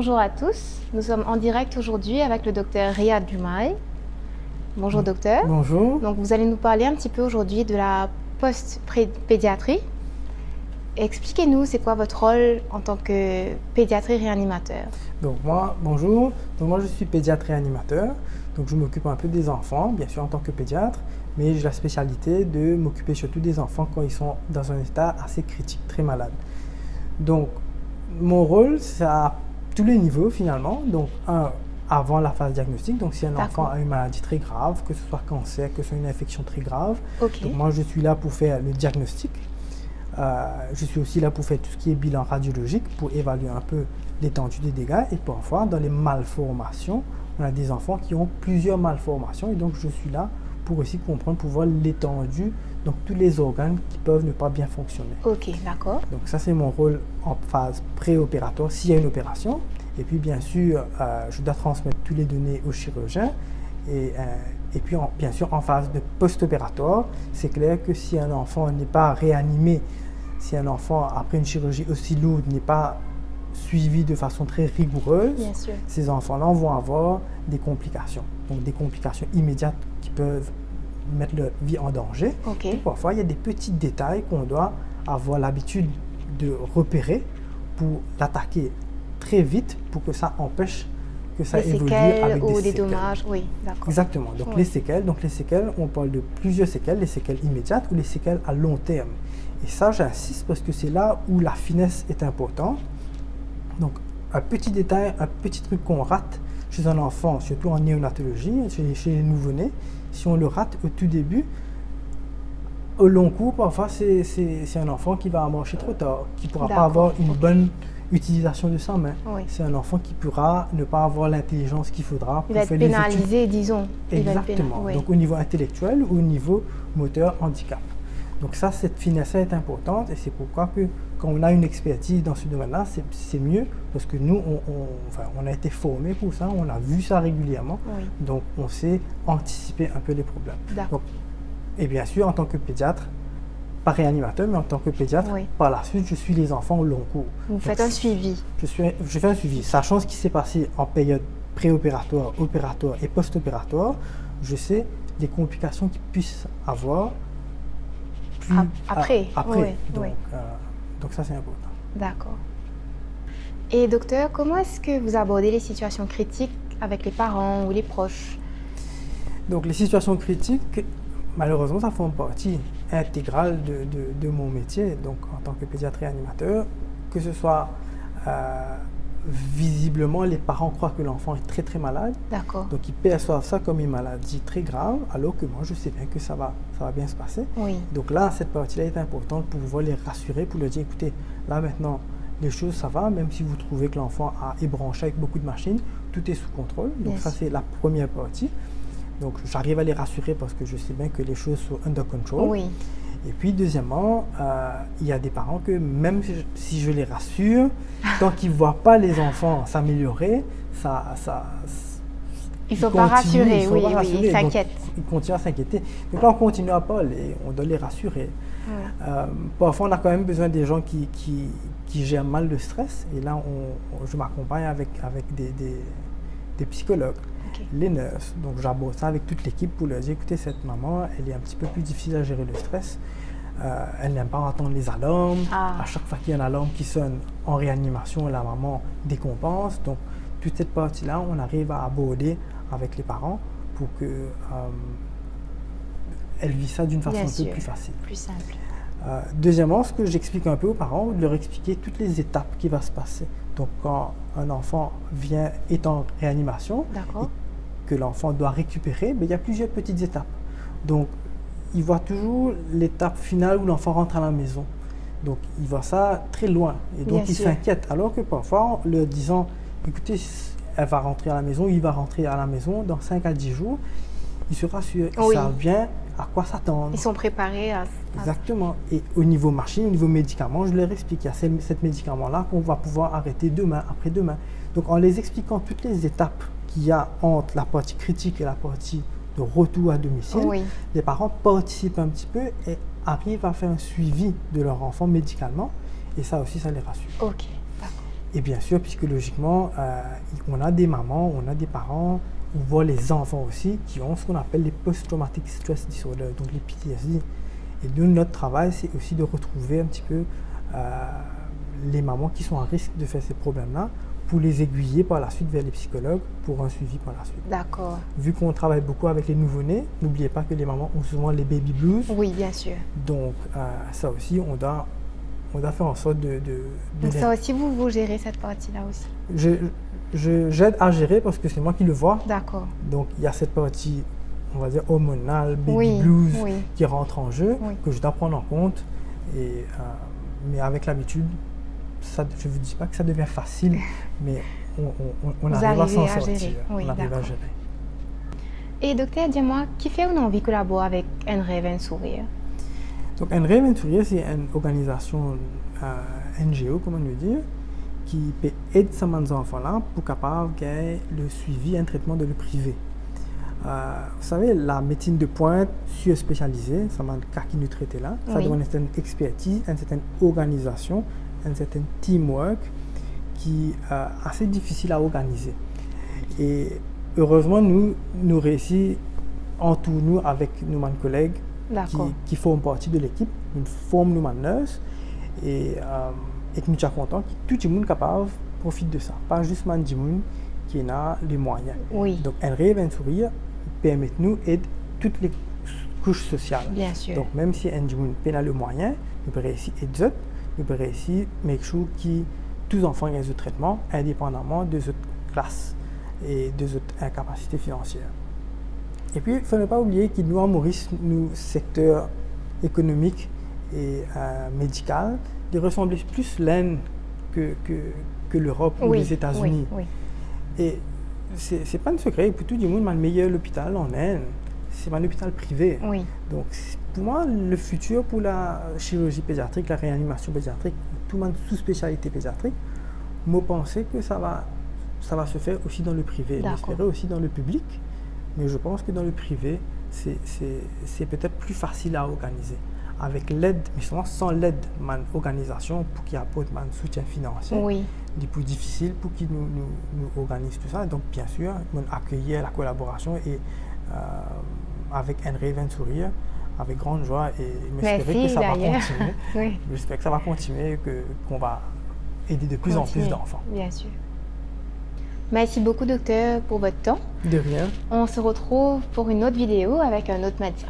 Bonjour à tous, nous sommes en direct aujourd'hui avec le docteur Riyad Jumaï. Bonjour docteur. Bonjour. Donc vous allez nous parler un petit peu aujourd'hui de la post-pédiatrie. Expliquez-nous, c'est quoi votre rôle en tant que pédiatre réanimateur? Bonjour. Moi je suis pédiatre réanimateur. Donc je m'occupe un peu des enfants, bien sûr en tant que pédiatre, mais j'ai la spécialité de m'occuper surtout des enfants quand ils sont dans un état assez critique, très malade. Donc mon rôle, c'est à tous les niveaux finalement. Donc avant la phase diagnostique, donc si un enfant a une maladie très grave, que ce soit cancer, que ce soit une infection très grave, donc moi je suis là pour faire le diagnostic. Je suis aussi là pour faire tout ce qui est bilan radiologique, pour évaluer un peu l'étendue des dégâts. Et parfois, dans les malformations, on a des enfants qui ont plusieurs malformations. Et donc, je suis là pour aussi comprendre, pour voir l'étendue, donc tous les organes qui peuvent ne pas bien fonctionner. Ok, d'accord. Donc ça, c'est mon rôle en phase préopératoire, s'il y a une opération. Et puis, bien sûr, je dois transmettre toutes les données au chirurgien. Et puis, bien sûr, en phase de post-opératoire, c'est clair que si un enfant n'est pas réanimé, si un enfant, après une chirurgie aussi lourde, n'est pas suivi de façon très rigoureuse, ces enfants-là vont avoir des complications. Donc, des complications immédiates qui peuvent mettre leur vie en danger. Et parfois, il y a des petits détails qu'on doit avoir l'habitude de repérer pour l'attaquer très vite pour que ça empêche que ça évolue avec des séquelles. Dommages, oui, d'accord. Exactement. Donc les séquelles, on parle de plusieurs séquelles, les séquelles immédiates ou les séquelles à long terme. Et ça, j'insiste parce que c'est là où la finesse est importante. Donc un petit détail, un petit truc qu'on rate chez un enfant, surtout en néonatologie, chez les nouveau-nés, si on le rate au tout début, au long cours, parfois c'est un enfant qui va marcher trop tard, qui ne pourra pas avoir une bonne utilisation de sa main. C'est un enfant qui pourra ne pas avoir l'intelligence qu'il faudra pour faire les études. Il va être pénalisé, disons. Exactement. Donc au niveau intellectuel ou au niveau moteur, handicap. Donc ça, cette finesse-là est importante et c'est pourquoi que quand on a une expertise dans ce domaine-là, c'est mieux parce que nous, on a été formés pour ça, on a vu ça régulièrement. Donc on sait anticiper un peu les problèmes. Donc, et bien sûr, en tant que pédiatre, pas réanimateur, mais en tant que pédiatre, par la suite, je suis les enfants au long cours. Vous faites un suivi. Je fais un suivi. Sachant ce qui s'est passé en période préopératoire, opératoire et post-opératoire, je sais les complications qu'ils puissent avoir après. Donc ça, c'est important. D'accord. Et docteur, comment est-ce que vous abordez les situations critiques avec les parents ou les proches? Donc les situations critiques, malheureusement, ça fait partie intégrale de mon métier, donc en tant que pédiatre réanimateur, que ce soit visiblement, les parents croient que l'enfant est très très malade, donc ils perçoivent ça comme une maladie très grave, alors que moi je sais bien que ça va bien se passer. Donc là, cette partie-là est importante pour pouvoir les rassurer, pour leur dire, écoutez, là maintenant, les choses ça va, même si vous trouvez que l'enfant est branché avec beaucoup de machines, tout est sous contrôle, donc ça c'est la première partie. Donc j'arrive à les rassurer parce que je sais bien que les choses sont under control. Et puis deuxièmement, il y a des parents que même si je les rassure, tant qu'ils ne voient pas les enfants s'améliorer, ils ne sont pas rassurés, ils s'inquiètent. Ils continuent à s'inquiéter. Donc là, on continue à parler, on doit les rassurer. Parfois, on a quand même besoin des gens qui gèrent mal le stress. Et là, je m'accompagne avec des psychologues. Les nurses, donc j'aborde ça avec toute l'équipe pour leur dire, écoutez, cette maman, elle est un petit peu plus difficile à gérer le stress, elle n'aime pas entendre les alarmes, à chaque fois qu'il y a une alarme qui sonne en réanimation, la maman décompense, donc toute cette partie-là, on arrive à aborder avec les parents pour que elle vit ça d'une façon un peu plus facile. Plus simple. Deuxièmement, ce que j'explique un peu aux parents, de leur expliquer toutes les étapes qui vont se passer. Donc quand un enfant est en réanimation, que l'enfant doit récupérer, mais il y a plusieurs petites étapes. Donc, il voit toujours l'étape finale où l'enfant rentre à la maison. Donc, il voit ça très loin. Et donc, il s'inquiète. Alors que parfois, en leur disant, écoutez, elle va rentrer à la maison, il va rentrer à la maison dans 5 à 10 jours, il se rassure. Ils savent bien à quoi s'attendre. Ils sont préparés à... Exactement. Et au niveau machine, au niveau médicaments, je leur explique, il y a cette médicament-là qu'on va pouvoir arrêter demain, après-demain. Donc, en les expliquant toutes les étapes qu'il y a entre la partie critique et la partie de retour à domicile, les parents participent un petit peu et arrivent à faire un suivi de leur enfant médicalement et ça aussi, ça les rassure. Ok, d'accord. Et bien sûr, psychologiquement, on a des mamans, on a des parents, on voit les enfants aussi qui ont ce qu'on appelle les post-traumatic stress disorder, donc les PTSD. Et nous, notre travail, c'est aussi de retrouver un petit peu les mamans qui sont à risque de faire ces problèmes-là pour les aiguiller par la suite vers les psychologues pour un suivi par la suite. D'accord. Vu qu'on travaille beaucoup avec les nouveau-nés, n'oubliez pas que les mamans ont souvent les baby blues. Oui, bien sûr. Donc, ça aussi, on doit faire en sorte de Donc ça aussi, vous gérez cette partie-là aussi? J'aide à gérer parce que c'est moi qui le vois. D'accord. Donc, il y a cette partie, on va dire, hormonale, baby Oui, blues oui. qui rentre en jeu, Oui. que je dois prendre en compte. Et, mais avec l'habitude, je ne vous dis pas que ça devient facile, mais on arrive à s'en sortir. Gérer. Oui, on arrive à gérer. Et docteur, dis-moi, qui fait une envie de collaborer avec Un Rêve, Un Sourire? Donc, Un Rêve, Un Sourire, c'est une organisation NGO, comment le dire, qui peut aider ces enfants-là pour capable gagner le suivi et un traitement de le privé. Vous savez, la médecine de pointe surspécialisée, ça m'a cas qui nous traitait là, ça demande une certaine expertise, une certaine organisation, un certain teamwork qui est assez difficile à organiser. Et heureusement, nous réussissons entre nous avec nos collègues qui font partie de l'équipe, nous formons nos nurses et que nous sommes contents que tout le monde capable profite de ça, pas juste les gens qui a les moyens. Oui. Donc, Un Rêve, Un Sourire permet nous d'aider toutes les couches sociales. Bien sûr. Donc, même si un gens n'a le moyen, nous pouvons réussir à aider, nous pouvons réussir à make sure que tous les enfants aient un traitement indépendamment de cette classe et de cette incapacité financière. Et puis, il ne faut pas oublier que nous, en Maurice, nous, secteur économique et médical, de ressembler plus l'Inde que l'Europe ou les États-Unis. Oui. Et ce n'est pas un secret, pour tout le monde, le meilleur hôpital en Inde, c'est un hôpital privé. Oui. Donc, pour moi, le futur pour la chirurgie pédiatrique, la réanimation pédiatrique, tout le monde sous spécialité pédiatrique, moi, pensais que ça va se faire aussi dans le privé. J'espérais aussi dans le public, mais je pense que dans le privé, c'est peut-être plus facile à organiser. Avec l'aide, mais souvent sans l'aide de l'organisation pour qu'il apporte un soutien financier, c'est plus difficile pour qu'ils nous organisent tout ça. Donc, bien sûr, accueillir la collaboration et avec Un Rêve, Un Sourire, avec grande joie et m'espérer que ça va continuer. Oui. J'espère que ça va continuer, qu'on va aider de plus en plus d'enfants. Bien sûr. Merci beaucoup, docteur, pour votre temps. De rien. On se retrouve pour une autre vidéo avec un autre médecin.